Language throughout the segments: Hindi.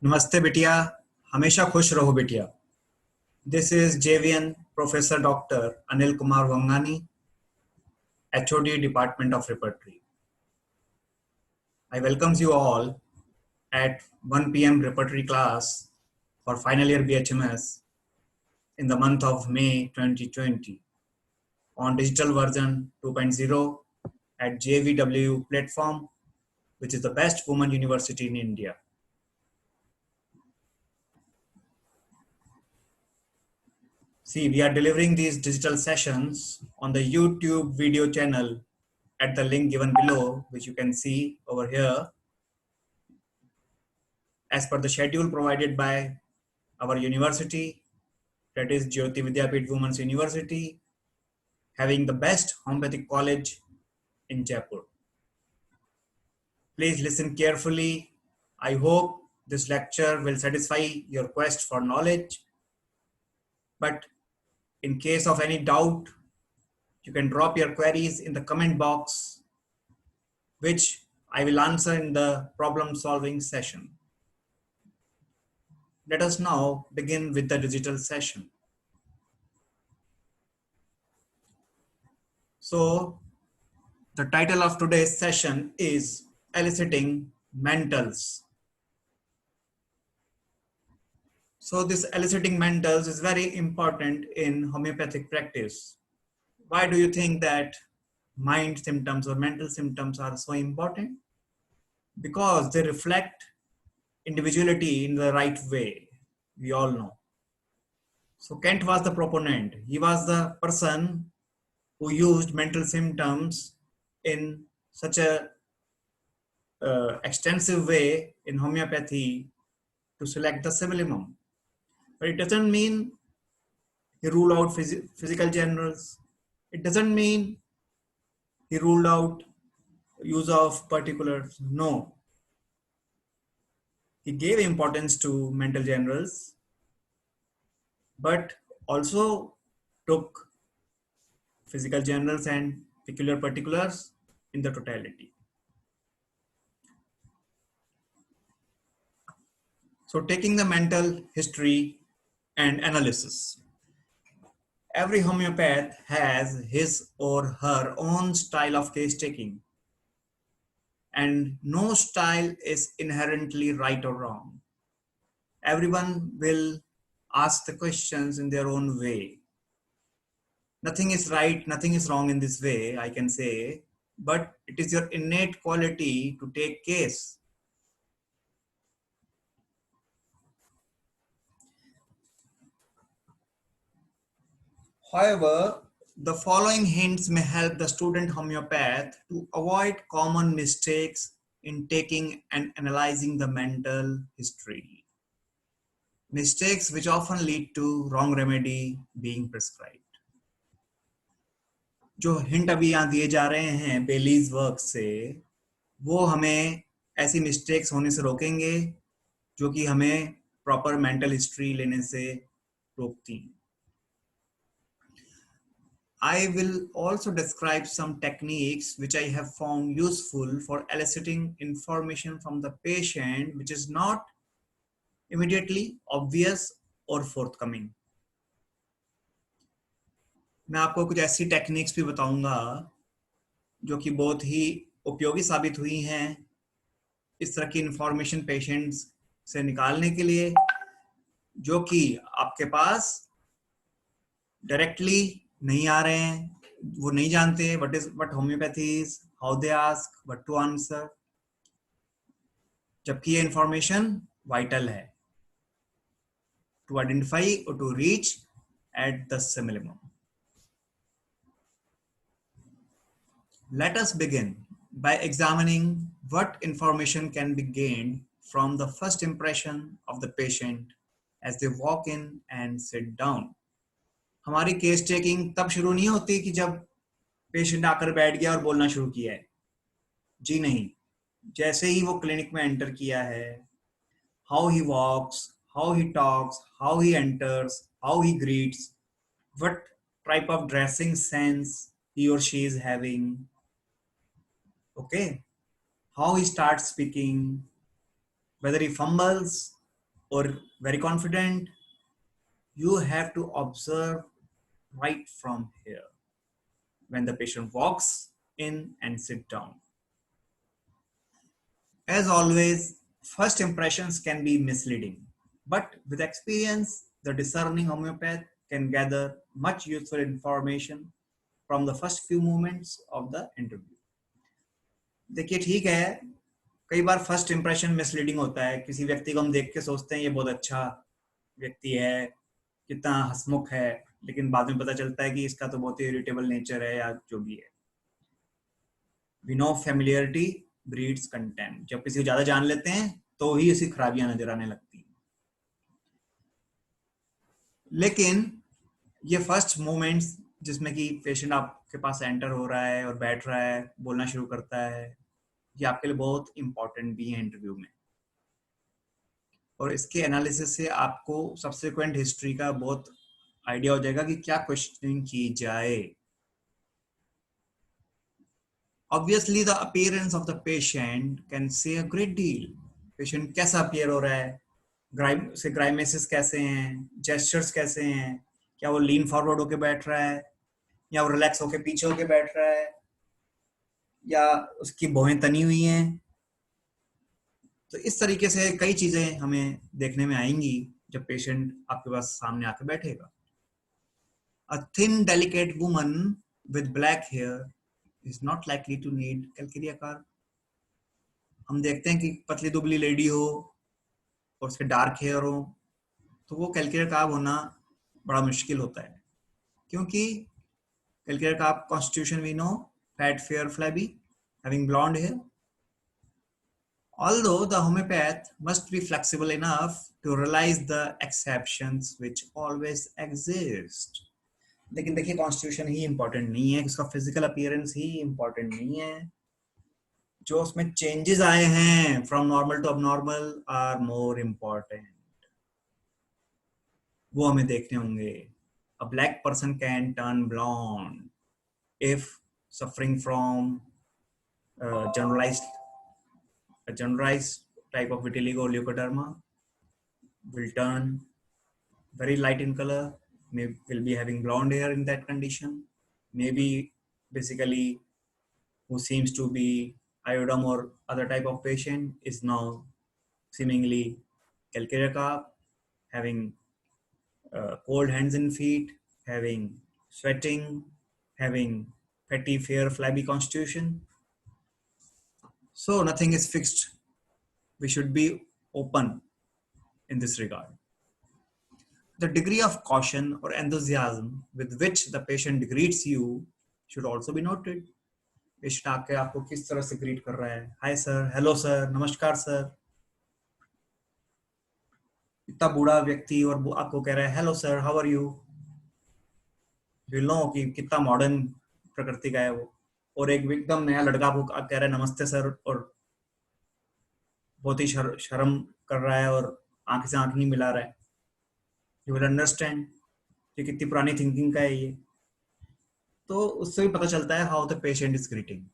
नमस्ते बिटिया, हमेशा खुश रहो बिटिया। This is JVN Professor Dr. Anil Kumar Wangani, HOD Department of Repertory. I welcomes you all at 1 p.m. repertory class for final year BHMS in the month of May 2020 on digital version 2.0 at JVW platform, which is the best women university in India. See, we are delivering these digital sessions on the YouTube video channel at the link given below, which you can see over here, as per the schedule provided by our university, that is Jyoti Vidyapeeth Women's University, having the best homeopathic college in Jaipur. Please listen carefully. I hope this lecture will satisfy your quest for knowledge. But in case of any doubt, you can drop your queries in the comment box, which I will answer in the problem solving session. Let us now begin with the digital session. So the title of today's session is Eliciting Mentals. So this eliciting mentals is very important in homeopathic practice. Why do you think that mind symptoms or mental symptoms are so important? Because they reflect individuality in the right way. We all know. So Kant was the proponent. He was the person who used mental symptoms in such a extensive way in homeopathy to select the sublimum. But it doesn't mean he ruled out physical generals. It doesn't mean he ruled out use of particulars. No. He gave importance to mental generals, but also took physical generals and peculiar particulars in the totality. So taking the mental history and analysis. Every homeopath has his or her own style of case taking, and no style is inherently right or wrong. Everyone will ask the questions in their own way. Nothing is right, nothing is wrong in this way, I can say, but it is your innate quality to take case. However, the following hints may help the student homeopath to avoid common mistakes in taking and analyzing the mental history. Mistakes which often lead to wrong remedy being prescribed. जो हिंट अभी यहाँ दिए जा रहे हैं बेलीज वर्क से, वो हमें ऐसी मिस्टेक्स होने से रोकेंगे जो कि हमें प्रॉपर मेंटल हिस्ट्री लेने से रोकती हैं. I will also describe some techniques which I have found useful for eliciting information from the patient which is not immediately obvious or forthcoming. मैं आपको कुछ ऐसी टेक्निक्स भी बताऊंगा जो कि बहुत ही उपयोगी साबित हुई हैं इस तरह की इंफॉर्मेशन पेशेंट्स से निकालने के लिए, जो कि आपके पास डायरेक्टली नहीं आ रहे हैं, वो नहीं जानते what homeopathy is, how they ask, what to answer, जबकि ये इंफॉर्मेशन वाइटल है to identify or to reach at the sublimum. Let us begin by examining what information can be gained from the first impression of the patient as they walk in and sit down. हमारी केस टेकिंग तब शुरू नहीं होती कि जब पेशेंट आकर बैठ गया और बोलना शुरू किया है. जी नहीं, जैसे ही वो क्लिनिक में एंटर किया है, how he walks, how he talks, how he enters, how he greets, what type of dressing sense he or she is having, okay, how he starts speaking, whether he fumbles or very confident, you have to observe right from here when the patient walks in and sit down. As always, first impressions can be misleading, but with experience, the discerning homeopath can gather much useful information from the first few moments of the interview. देखिए ठीक है, कई बार फर्स्ट इंप्रेशन मिसलीडिंग होता है. किसी व्यक्ति को हम देख के सोचते हैं ये बहुत अच्छा व्यक्ति है, कितना हंसमुख है, लेकिन बाद में पता चलता है कि इसका तो बहुत ही इरिटेबल नेचर है या जो भी है. We know familiarity breeds contempt. जब किसी को ज्यादा जान लेते हैं तो ही उसकी खराबियां नजर आने लगती हैं. लेकिन ये फर्स्ट मोमेंट्स जिसमें कि पेशेंट आपके पास एंटर हो रहा है और बैठ रहा है, बोलना शुरू करता है, ये आपके लिए बहुत इंपॉर्टेंट भी है इंटरव्यू में. और इसके एनालिसिस से आपको सब्सिक्वेंट हिस्ट्री का बहुत आइडिया हो जाएगा कि क्या क्वेश्चनिंग की जाए. Obviously, the appearance of the patient can say a great deal. Patient कैसा appear हो रहा है, ग्राइमेसिस कैसे हैं, जेस्चर्स कैसे हैं, क्या वो लीन फॉरवर्ड होके बैठ रहा है या वो रिलैक्स होके पीछे होके बैठ रहा है या उसकी भौहें तनी हुई हैं. तो इस तरीके से कई चीजें हमें देखने में आएंगी जब पेशेंट आपके पास सामने आके बैठेगा. A thin, delicate woman with black hair is not likely to need Calcarea carb. हम देखते हैं कि पतली दुबली लेडी हो और उसके डार्क हेयर हो तो वो कैलकेरिया कार्ब होना बड़ा मुश्किल होता है, क्योंकि calcarea carb constitution we know, fat, fair, flabby, having blonde hair. Although the homeopath must be flexible enough to realize the exceptions which always exist. लेकिन देखिए कॉन्स्टिट्यूशन ही इंपॉर्टेंट नहीं है, उसका फिजिकल अपीयरेंस ही इंपॉर्टेंट नहीं है. जो उसमें चेंजेस आए हैं from normal to abnormal are more important. वो हमें देखने होंगे. A black person can turn blonde if suffering from a generalized type of vitiligo or leukoderma, will turn very light in color, will be having blonde hair in that condition. Maybe basically who seems to be iodome or other type of patient is now seemingly calcareous carb, having cold hands and feet, having sweating, having fatty, fair, flabby constitution. So nothing is fixed. We should be open in this regard. The degree of caution or enthusiasm with which the patient greets you should also be noted. Patient आके आपको किस तरह से ग्रीट कर रहा है, हाय सर, हेलो सर, नमस्कार सर. इतना बूढ़ा व्यक्ति और वो आपको कह रहा है hello sir, how are you, will know कि कितना मॉडर्न प्रकृति का है वो. और एक एकदम नया लड़का आपको कह रहा है नमस्ते सर और बहुत ही शर्म कर रहा है और आंख से आंख नहीं मिला रहा है. यू विल अंडरस्टैंड कि कितनी पुरानी थिंकिंग का है ये. तो उससे भी पता चलता है how the patient is greeting.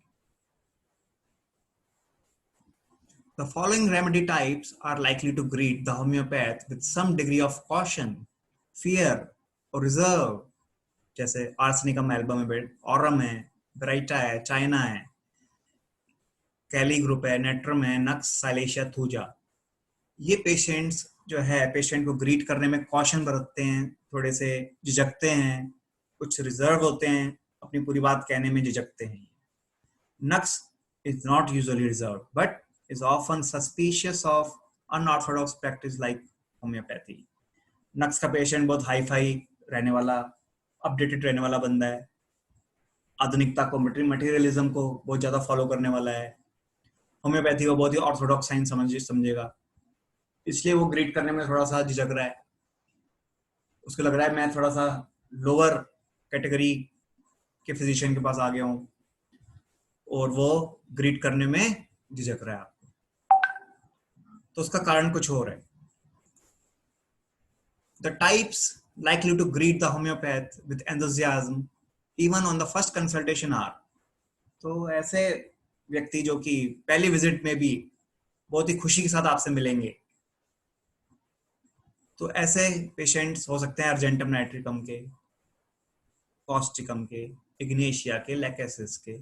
The following remedy types are likely to greet the homeopath with some degree of caution, fear or reserve. जैसे आर्सेनिकम एल्बम है, ऑरम है, ब्राइटा है, चाइना है, कैली ग्रुप है, नेट्रम है, नक्स, साइलेशिया, थूजा. ये पेशेंट्स जो है पेशेंट को ग्रीट करने में कॉशन बरतते हैं, थोड़े से झिझकते हैं, कुछ रिजर्व होते हैं, अपनी पूरी बात कहने में झिझकते हैं. नक्स is not usually reserved but is often suspicious of unorthodox practice like homeopathy. नक्स का पेशेंट बहुत हाई फाई रहने वाला, अपडेटेड रहने वाला बंदा है, आधुनिकता को, मटेरियलिज्म को बहुत ज्यादा फॉलो करने वाला है, होम्योपैथी को बहुत ही ऑर्थोडॉक्स साइंस समझेगा, इसलिए वो ग्रीट करने में थोड़ा सा झिझक रहा है. उसको लग रहा है मैं थोड़ा सा लोअर कैटेगरी के फिजिशियन के पास आ गया हूँ और वो ग्रीट करने में झिझक रहा है आपको. तो उसका कारण कुछ और है. The types likely to greet the homeopath with enthusiasm even on the first consultation are. तो ऐसे व्यक्ति जो कि पहली विजिट में भी बहुत ही खुशी के साथ आपसे मिलेंगे, तो ऐसे पेशेंट्स हो सकते हैं अर्जेंटम नाइट्रिकम के, कॉस्टिकम के, इग्नेशिया के, लैकेसिस के,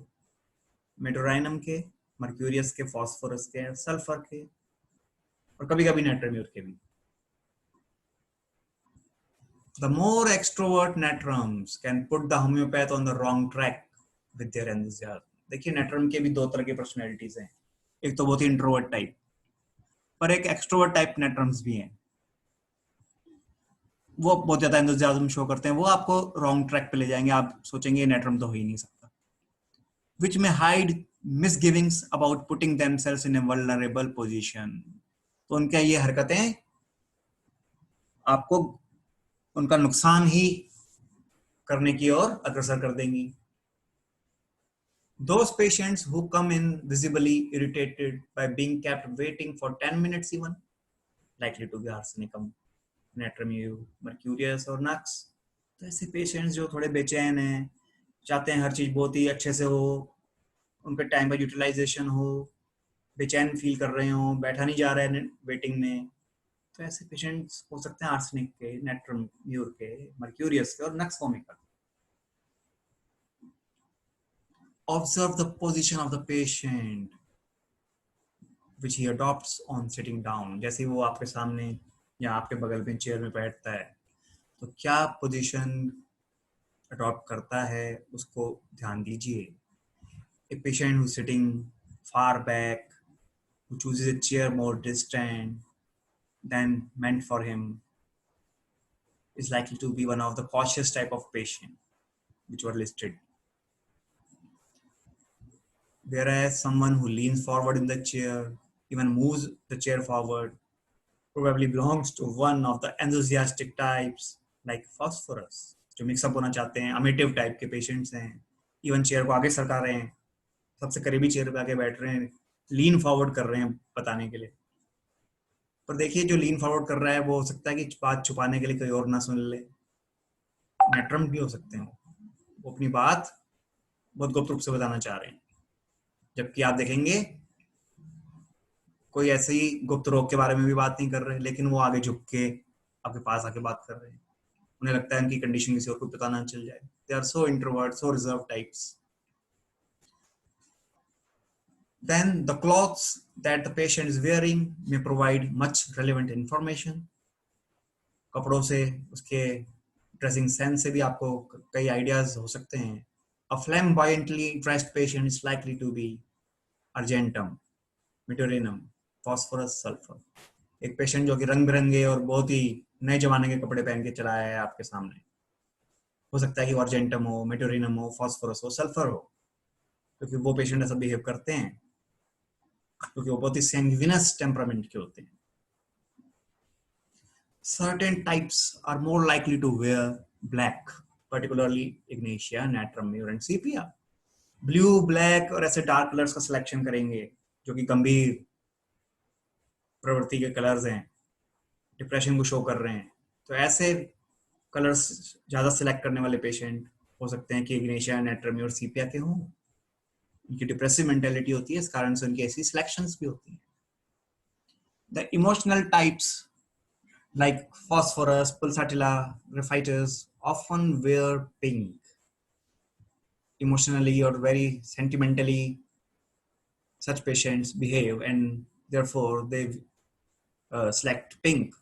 मेडोराइनम के, मर्क्यूरियस के, फास्फोरस के, सल्फर के, और कभी कभी नाइट्रोम्यूर के भी. The more extrovert natrums can put the homeopath on the wrong track with their enthusiasm. देखिए नेट्रम के भी दो तरह की पर्सनैलिटीज हैं. एक तो बहुत ही इंट्रोवर्ट टाइप, पर एक एक्सट्रोवर्ट टाइप नेट्रम्स भी हैं. वो बहुत ज्यादा एंथुसियाज्म शो करते हैं, वो आपको रॉन्ग ट्रैक पे ले जाएंगे. आप सोचेंगे ये नेट्रम तो हो ही नहीं सकता. Which may hide misgivings about putting themselves in a vulnerable position. तो उनका ये हरकतें आपको उनका नुकसान ही करने की ओर अग्रसर कर देंगी. Those patients who come in visibly irritated by being kept waiting for 10 minutes even, likely to be arsenicum, natrium, mercurius और nux. तो ऐसे पेशेंट्स जो थोड़े बेचैन हैं, चाहते हैं हर चीज बहुत ही अच्छे से हो, उनका टाइम का यूटिलाइजेशन हो, बेचैन फील कर रहे हो, बैठा नहीं जा रहा है वेटिंग में, तो ऐसे पेशेंट्स हो सकते हैं आर्सेनिक के, नेट्रम म्यूर के, मर्क्यूरियस के और nux Formica. Observe the position of the patient which he adopts on sitting down. जैसे वो आपके सामने या आपके बगल में चेयर में बैठता है, तो क्या पोजीशन अडॉप्ट करता है उसको ध्यान दीजिए. A patient who's sitting far back, who chooses a chair more distant than meant for him, is likely to be one of the cautious type of patient which were listed. Whereas someone who leans forward in the chair, even moves the chair forward, probably belongs to one of the enthusiastic types like phosphorus, जो मिक्सअप होना चाहते हैं, अमेटिव टाइप के पेशेंट्स हैं. इवन चेयर को आगे सरका रहे हैं, सबसे करीबी चेयर पे आके बैठ रहे हैं, लीन फॉरवर्ड कर रहे हैं बताने के लिए. पर देखिए जो लीन फॉरवर्ड कर रहा है वो हो सकता है कि बात छुपाने के लिए कोई और ना सुन ले. नेट्रम भी हो सकते हैं, वो अपनी बात बहुत गुप्त रूप से बताना चाह रहे हैं, जबकि आप देखेंगे कोई ऐसे ही गुप्त रोग के बारे में भी बात नहीं कर रहे, लेकिन वो आगे झुक के आपके पास आके बात कर रहे हैं. उन्हें लगता है उनकी कंडीशन किसी और को पता ना चल जाए. They are so introvert, so reserve types. Then the clothes that the patient is wearing may provide much relevant information. कपड़ों से, उसके ड्रेसिंग सेंस से भी आपको कई आइडियाज हो सकते हैं. A flamboyantly dressed patient is likely to be argentum, meteorinum, phosphorus, sulfur. एक पेशेंट जो कि रंग बिरंगे और बहुत ही नए जमाने के कपड़े पहन के चला है आपके सामने, हो सकता है कि अर्जेंटम हो, मेटोरिनम हो, फास्फोरस हो, सल्फर हो, क्योंकि वो पेशेंट ऐसा बिहेव करते हैं क्योंकि वो बहुत ही सैंग्विनस टेम्परामेंट के होते हैं. Certain types are more likely to wear black, particularly Ignatia, Natrum, and Sepia. Blue, black और ऐसे डार्क कलर्स का सिलेक्शन करेंगे जो कि गंभीर प्रवृत्ति के कलर्स हैं, डिप्रेशन को शो कर रहे हैं. तो ऐसे कलर्स ज्यादा सिलेक्ट करने वाले पेशेंट हो सकते हैं कि इग्नेशिया, नेट्रम और सीपिया के हों. उनकी डिप्रेसिव मेंटालिटी होती है, इस कारण से उनकी ऐसी सिलेक्शंस भी होती हैं. The emotional types like phosphorus, pulsatilla, raphites often wear pink. Emotionally or very sentimentally, such patients behave and therefore they select pink,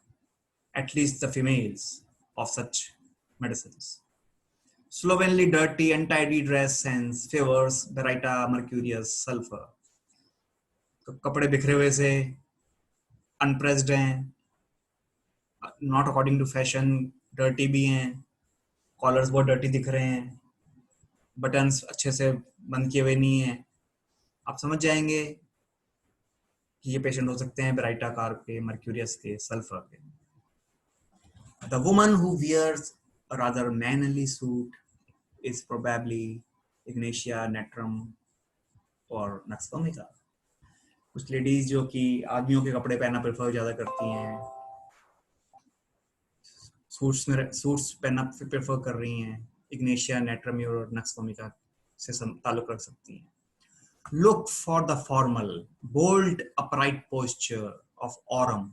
at least the females of such medicines. Slovenly, dirty, untidy dress sense favors Baryta, mercurius, sulfur. कपड़े बिखरे हुए से, अनप्रेस्ड हैं, not according to fashion, dirty भी हैं, कॉलर्स बहुत डर्टी दिख रहे हैं, बटन्स अच्छे से बंद किए हुए नहीं है. आप समझ जाएंगे कि ये पेशेंट हो सकते हैं ब्राइटा कार के, मर्क्यूरियस के, सल्फर के. The woman who wears a rather manly suit is probably ignatia, natrum और नक्स फॉर्मिका. कुछ लेडीज जो कि आदमियों के कपड़े पहनना प्रेफर ज्यादा करती हैं, सूट्स पहनना प्रेफर कर रही हैं, इग्नेशिया, नेट्रम और नक्स फॉर्मिका से ताल्लुक रख सकती हैं. Look for the formal, bold, upright posture of aurum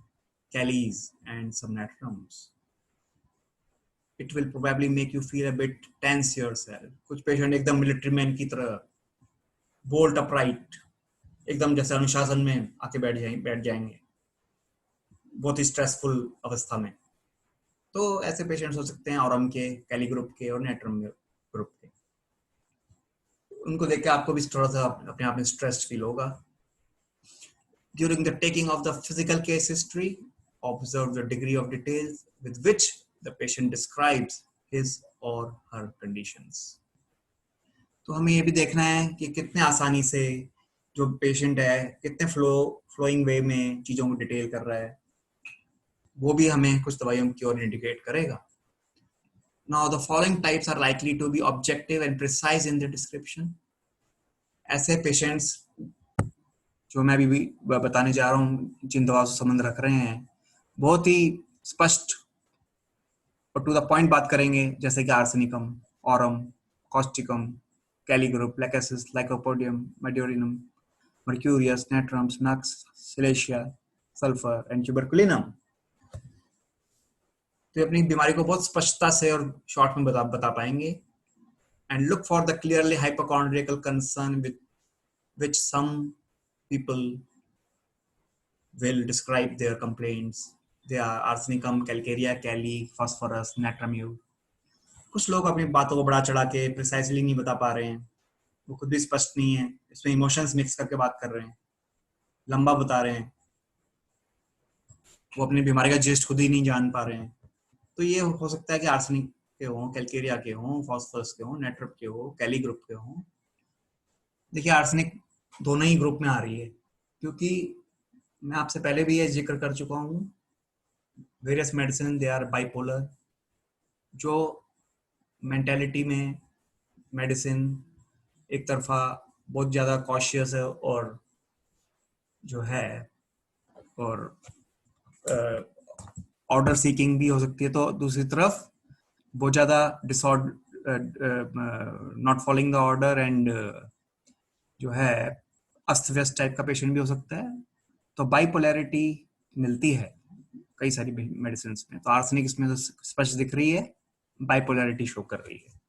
Callies, and some natrums. It will probably make you feel a bit tense yourself. कुछ पेशेंट एकदम मिलिट्री मैन की तरह बोल्ट अपराइट, एकदम जैसे अनुशासन में आके बैठ जाएंगे बहुत ही स्ट्रेसफुल अवस्था में। तो ऐसे पेशेंट्स हो सकते हैं ऑरम के, कैली ग्रुप के और नेट्रम ग्रुप के। उनको देख के आपको भी थोड़ा सा अपने आप में स्ट्रेस्ड फील होगा। During the taking of the physical case history, observe the degree of details with which the patient describes his or her conditions. तो हमें ये भी देखना है कि कितने आसानी से जो पेशेंट है कितने फ्लोइंग वे में चीजों को डिटेल कर रहा है, वो भी हमें कुछ दवाइयों की ओर इंडिकेट करेगा। Now the following types are likely to be objective and precise in their description. ऐसे पेशेंट्स जो मैं अभी बताने जा रहा हूँ जिन दवाओं से संबंध रख रहे हैं, बहुत ही स्पष्ट और टू द पॉइंट बात करेंगे, जैसे कि arsenicum, aurum, causticum, kali group, lachesis, lycopodium, medorrhinum, mercurius, natrums, nux, silicea, sulphur and tuberculinum. तो अपनी बीमारी को बहुत स्पष्टता से और शॉर्ट में बता पाएंगे। And look for the clearly hypochondrial concern with which some people will describe their complaints. They are arsenicum, calcarea, cali, phosphorus, natramine. कुछ लोग अपनी बातों को बढ़ा चढ़ा के प्रिसाइसली नहीं बता पा रहे हैं, वो खुद भी स्पष्ट नहीं है, इसमें इमोशंस मिक्स करके बात कर रहे हैं, लंबा बता रहे हैं, वो अपनी बीमारी का जिस्ट खुद ही नहीं जान पा रहे हैं। तो ये हो सकता है कि आर्सेनिक के हों, कैलकेरिया के हों, फॉस्फोरस के हों, नेट्रम के हों, कैली ग्रुप के हों। देखिए आर्सेनिक दोनों ही ग्रुप में आ रही है, क्योंकि मैं आपसे पहले भी ये जिक्र कर चुका हूँ, various medicine they are bipolar. जो मेंटेलिटी में मेडिसिन एक तरफा बहुत ज़्यादा कॉशियस है और जो है और ऑर्डर सीकिंग भी हो सकती है, तो दूसरी तरफ बहुत ज़्यादा disorder, not following the order and जो है अस्त व्यस्त टाइप का पेशेंट भी हो सकता है। तो बाइपोलैरिटी मिलती है कई सारी मेडिसिन में। तो आर्सेनिक इसमें तो स्पष्ट दिख रही है, बाइपोलैरिटी शो कर रही है।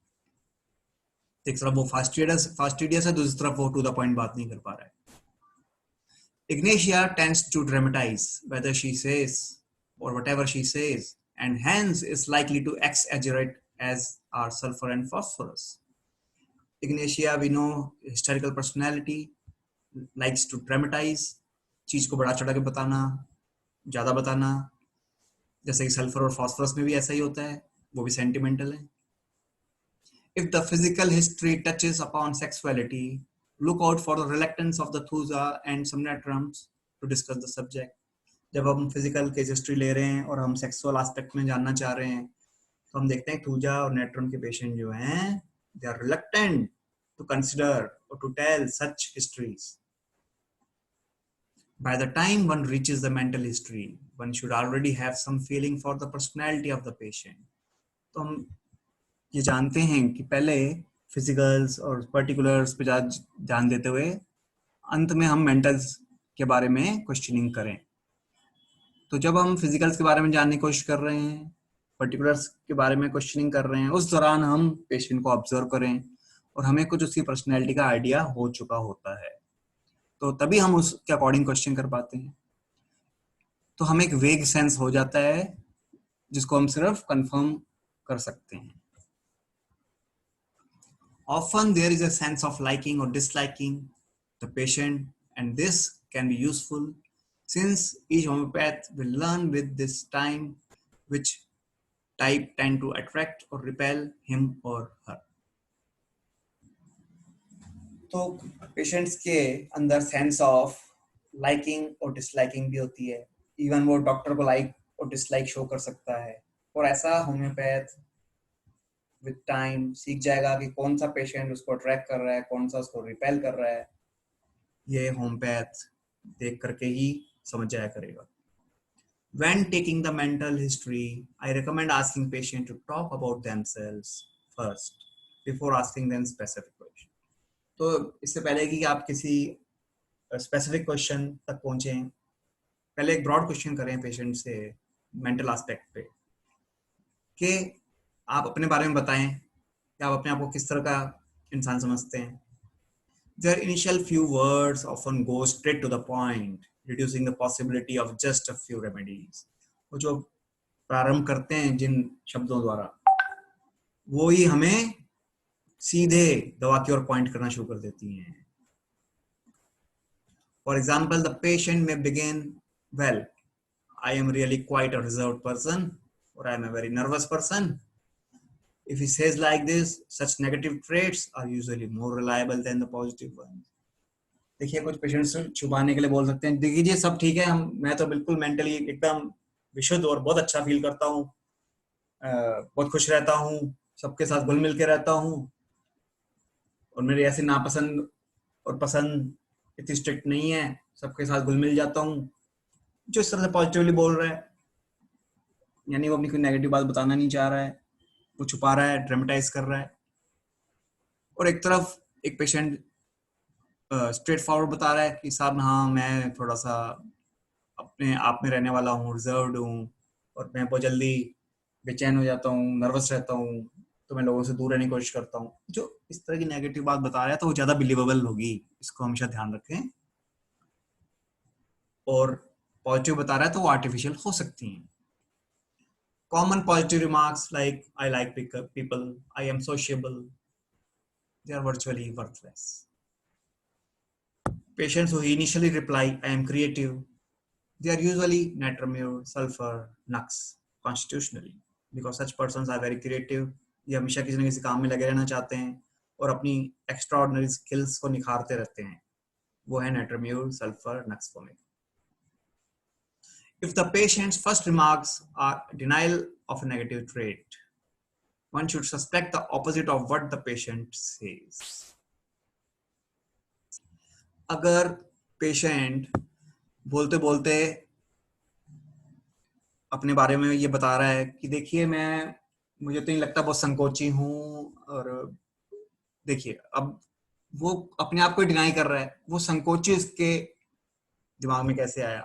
एक तरफ वो फास्टिडियस है, दूसरी तरफ वो टू द पॉइंट बात नहीं कर पा रहा है। Ignatia tends to dramatize whether she says or whatever she says, and hence is likely to exaggerate as are sulfur and phosphorus. Ignatia, we know, historical personality, likes to dramatize, चीज को बड़ा चढ़ा के बताना, ज्यादा बताना, जैसे कि सल्फर और फास्फोरस में भी ऐसा ही होता है, वो भी सेंटिमेंटल है। If the physical history touches upon sexuality, look out for the reluctance of the thuja and some natrums to discuss the subject. जब हम फिजिकल केस हिस्ट्री ले रहे हैं और हम सेक्सुअल एस्पेक्ट में जानना चाह रहे हैं, तो हम देखते हैं थूजा और नेट्रम के पेशेंट जो हैं, they are reluctant to consider or to tell such histories. By the time one reaches the mental history, one should already have some feeling for the personality of the patient. तो हम ये जानते हैं कि पहले फिजिकल्स और पर्टिकुलर्स पे ध्यान देते हुए अंत में हम मेंटल्स के बारे में क्वेश्चनिंग करें। तो जब हम फिजिकल्स के बारे में जानने की कोशिश कर रहे हैं, पर्टिकुलर्स के बारे में क्वेश्चनिंग कर रहे हैं, उस दौरान हम पेशेंट को ऑब्जर्व करें और हमें कुछ उसकी पर्सनैलिटी का आइडिया हो चुका होता है, तो तभी हम उसके अकॉर्डिंग क्वेश्चन कर पाते हैं। तो हमें एक वेग सेंस हो जाता है जिसको हम सिर्फ कंफर्म कर सकते हैं। Often there is a sense of liking or disliking the patient, and this can be useful since each homeopath will learn with this time which type tend to attract or repel him or her. तो पेशेंट्स के अंदर सेंस ऑफ लाइकिंग और डिसलाइकिंग भी होती है, इवन वो डॉक्टर को लाइक और डिसलाइक शो कर सकता है, और ऐसा होम्योपैथ विद टाइम सीख जाएगा कि कौन सा पेशेंट उसको अट्रैक्ट कर रहा है, कौन सा उसको रिपेल कर रहा है। ये होम्योपैथ देख करके ही समझ जाया करेगा। When taking the mental history, I recommend asking patient to talk about themselves first before asking them specific question. तो इससे पहले कि आप किसी स्पेसिफिक क्वेश्चन तक पहुंचे, पहले एक ब्रॉड क्वेश्चन करें पेशेंट से मेंटल एस्पेक्ट पे कि आप अपने बारे में बताएं कि आप अपने आप को किस तरह का इंसान समझते हैं. Their initial few words often go straight to the point, reducing the possibility of just a few remedies. वो जो प्रारंभ करते हैं जिन शब्दों द्वारा वो ही हमें सीधे दवा की ओर पॉइंट करना शुरू कर देती हैं. For example, the patient may begin, well, I am really quite a reserved person, or I am a very nervous person. If he says like this, such negative traits are usually more reliable than the positive ones. देखिए कुछ पेशेंट्स छुपाने के लिए बोल सकते हैं, देखिए जी सब ठीक है, मैं तो बिल्कुल मेंटली एकदम विशुद्ध और बहुत अच्छा फील करता हूँ, बहुत खुश रहता हूँ, सबके साथ घुल मिल के रहता हूँ, और मेरी ऐसी नापसंद और पसंद इतनी स्ट्रिक्ट नहीं है, सबके साथ घुल मिल जाता हूँ. जो इस तरह से पॉजिटिवली बोल रहा है, यानी वो अपनी कोई नेगेटिव बात बताना नहीं चाह रहा है, वो छुपा रहा है, ड्रामेटाइज कर रहा है. और एक तरफ एक पेशेंट स्ट्रेट फॉरवर्ड बता रहा है कि साहब हाँ मैं थोड़ा सा अपने आप में रहने वाला हूँ, रिजर्व्ड हूँ, और मैं बहुत जल्दी बेचैन हो जाता हूँ, नर्वस रहता हूँ, तो मैं लोगों से दूर रहने की कोशिश करता हूँ. जो इस तरह की नेगेटिव बात बता रहा है तो वो ज़्यादा बिलीवेबल होगी, इसको हमेशा ध्यान रखें. और पॉजिटिव बता रहा है तो वो आर्टिफिशियल हो सकती हैं. Common positive remarks like I like people, I am sociable, they are virtually worthless. Patients who initially reply, I am creative, they are usually natramure, sulfur, nux, constitutionally. Because such persons are very creative, ये हमेशा किसी न किसी काम में लगे रहना चाहते हैं और अपनी एक्स्ट्राऑर्डिनरी स्किल्स को निखारते रहते हैं. वो है natramure, sulfur, nux formic. If the patient's first remarks are denial of a negative trait, one should suspect the opposite of what the patient says. अगर पेशेंट बोलते बोलते अपने बारे में ये बता रहा है कि देखिए मैं, मुझे तो नहीं लगता, बहुत संकोची हूँ, और देखिए अब वो अपने आप को डिनाई कर रहा है, वो संकोची उसके दिमाग में कैसे आया.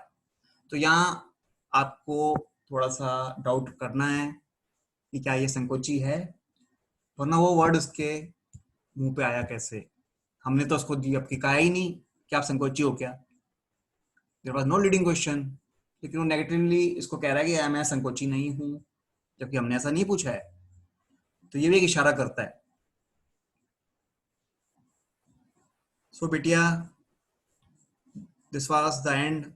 तो यहाँ आपको थोड़ा सा डाउट करना है कि क्या ये संकोची है, वरना वो वर्ड उसके मुंह पे आया कैसे. हमने तो उसको आपकी कहा ही नहीं कि आप संकोची हो क्या. There was no leading question, लेकिन वो नेगेटिवली इसको कह रहा है कि मैं संकोची नहीं हूँ, जबकि हमने ऐसा नहीं पूछा है. तो ये भी एक इशारा करता है. So बिटिया, this was the end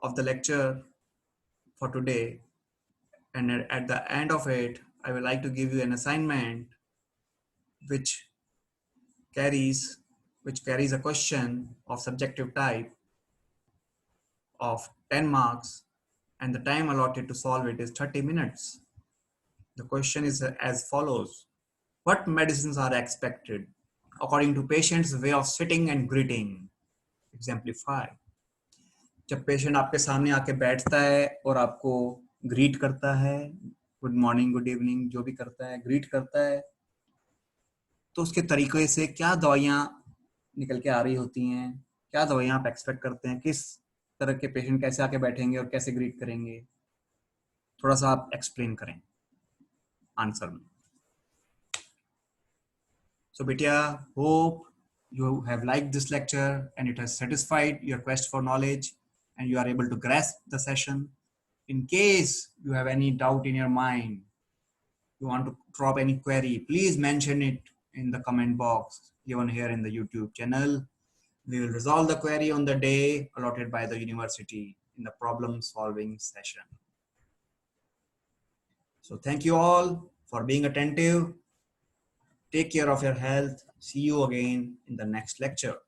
of the lecture for today, and at the end of it I would like to give you an assignment which carries a question of subjective type of 10 marks, and the time allotted to solve it is 30 minutes. The question is as follows: what medicines are expected according to patient's way of sitting and greeting? Exemplify. जब पेशेंट आपके सामने आके बैठता है और आपको ग्रीट करता है, गुड मॉर्निंग, गुड इवनिंग, जो भी करता है, ग्रीट करता है, तो उसके तरीके से क्या दवाइयाँ निकल के आ रही होती हैं, क्या दवाइयाँ आप एक्सपेक्ट करते हैं, किस तरह के पेशेंट कैसे आके बैठेंगे और कैसे ग्रीट करेंगे, थोड़ा सा आप एक्सप्लेन करें आंसर में. So Bitya, hope you have liked this lecture and it has satisfied your quest for knowledge and you are able to grasp the session. In case you have any doubt in your mind, you want to drop any query, please mention it in the comment box given here in the YouTube channel. We will resolve the query on the day allotted by the university in the problem solving session. So thank you all for being attentive. Take care of your health. See you again in the next lecture.